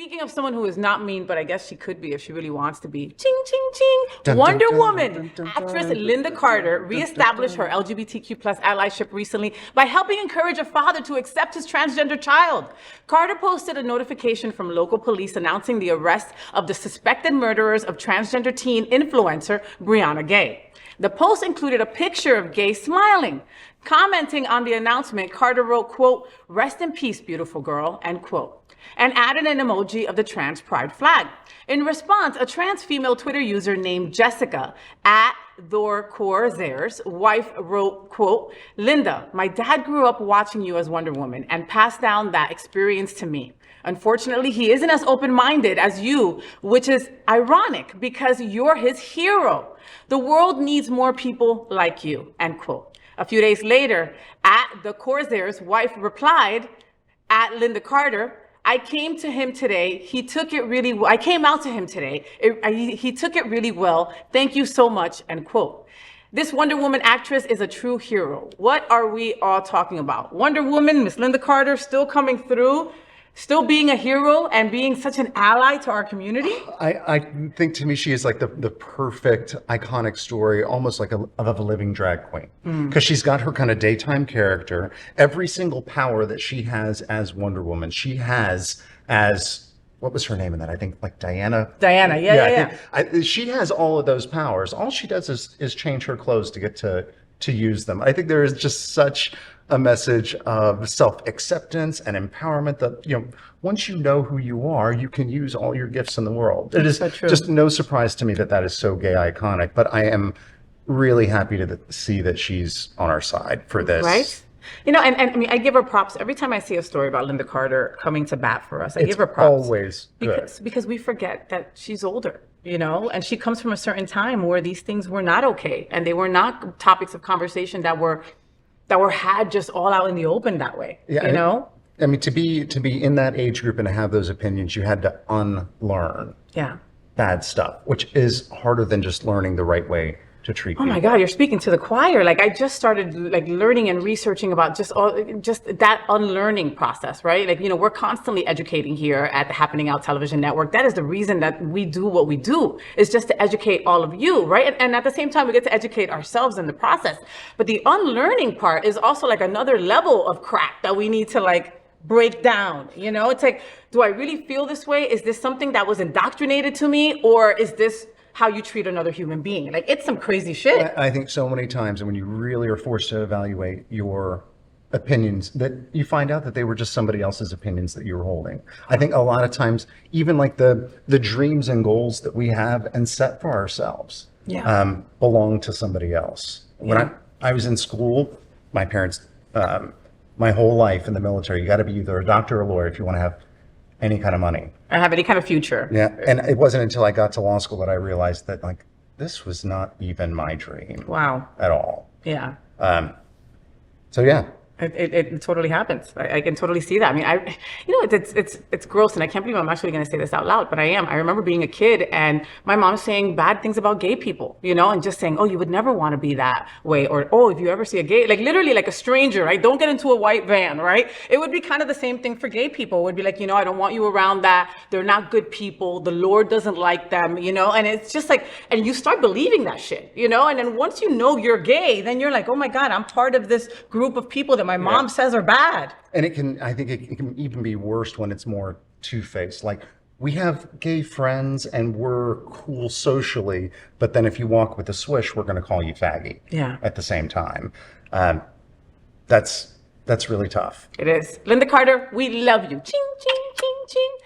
Speaking of someone who is not mean, but I guess she could be if she really wants to be. Ching, ching, ching. Wonder Woman. Actress Lynda Carter reestablished her LGBTQ plus allyship recently by helping encourage a father to accept his transgender child. Carter posted a notification from local police announcing the arrest of the suspected murderers of transgender teen influencer Brianna Gay. The post included a picture of Gay smiling. Commenting on the announcement, Carter wrote, quote, "Rest in peace, beautiful girl," end quote, and added an emoji of the trans pride flag. In response, a trans female Twitter user named Jessica at Thorcorzer's wife wrote, quote, "Lynda, my dad grew up watching you as Wonder Woman and passed down that experience to me. Unfortunately, he isn't as open-minded as you, which is ironic because you're his hero. The world needs more people like you," end quote. A few days later, at the Corzer's wife replied, at Lynda Carter, "I came to him today. He took it really well. I came out to him today. He took it really well. Thank you so much," end quote. This Wonder Woman actress is a true hero. What are we all talking about? Wonder Woman, Miss Lynda Carter, still coming through, still being a hero and being such an ally to our community? I think to me she is like the perfect iconic story, almost like of a living drag queen. Because she's got her kind of daytime character. Every single power that she has as Wonder Woman, she has as, what was her name in that? I think like Diana. Diana, yeah. She has all of those powers. All she does is change her clothes to get to use them. I think there is just such a message of self-acceptance and empowerment that, you know, once you know who you are, you can use all your gifts in the world. It is so just no surprise to me that that is so gay iconic, but I am really happy to see that she's on our side for this. Right? You know, and I mean, I give her props. Every time I see a story about Lynda Carter coming to bat for us, I give her props. Always good. Because we forget that she's older, you know, and she comes from a certain time where these things were not okay. And they were not topics of conversation that were had just all out in the open that way, yeah, you know? I mean, to be in that age group and to have those opinions, you had to unlearn bad stuff, which is harder than just learning the right way to treat people. Oh my God, you're speaking to the choir. Like I just started like learning and researching about just that unlearning process, right? Like, you know, we're constantly educating here at the Happening Out Television Network. That is the reason that we do what we do, is just to educate all of you, right? And at the same time, we get to educate ourselves in the process. But the unlearning part is also like another level of crack that we need to like break down. You know, it's like, do I really feel this way? Is this something that was indoctrinated to me, or is this how you treat another human being? Like, it's some crazy shit. I think so many times, and when you really are forced to evaluate your opinions, that you find out that they were just somebody else's opinions that you were holding. I think a lot of times, even like the dreams and goals that we have and set for ourselves belong to somebody else. When I was in school, my parents, my whole life in the military, you got to be either a doctor or a lawyer if you want to have any kind of money. I have any kind of future. Yeah, and it wasn't until I got to law school that I realized that like this was not even my dream. Wow. At all. Yeah. So yeah. It totally happens. I can totally see that. I mean, you know, it's gross, and I can't believe I'm actually going to say this out loud, but I am. I remember being a kid and my mom saying bad things about gay people, you know, and just saying, "Oh, you would never want to be that way," or "Oh, if you ever see a gay," like literally like a stranger, right? Don't get into a white van, right? It would be kind of the same thing for gay people. It would be like, you know, I don't want you around that. They're not good people. The Lord doesn't like them, you know, and it's just like, and you start believing that shit, you know, and then once you know you're gay, then you're like, oh my God, I'm part of this group of people that my mom says are bad. And I think it can even be worse when it's more two-faced. Like, we have gay friends and we're cool socially, but then if you walk with a swish, we're going to call you faggy at the same time. That's really tough. It is. Lynda Carter, we love you. Ching, ching, ching, ching.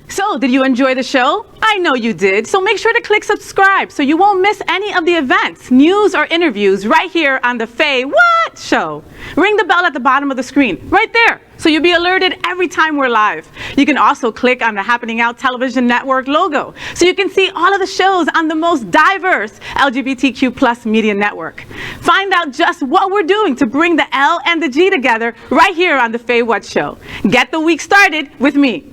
So, did you enjoy the show? I know you did. So make sure to click subscribe so you won't miss any of the events, news, or interviews right here on the Faye What Show. Ring the bell at the bottom of the screen, right there, so you'll be alerted every time we're live. You can also click on the Happening Out Television Network logo so you can see all of the shows on the most diverse LGBTQ plus media network. Find out just what we're doing to bring the L and the G together right here on the Faye What Show. Get the week started with me.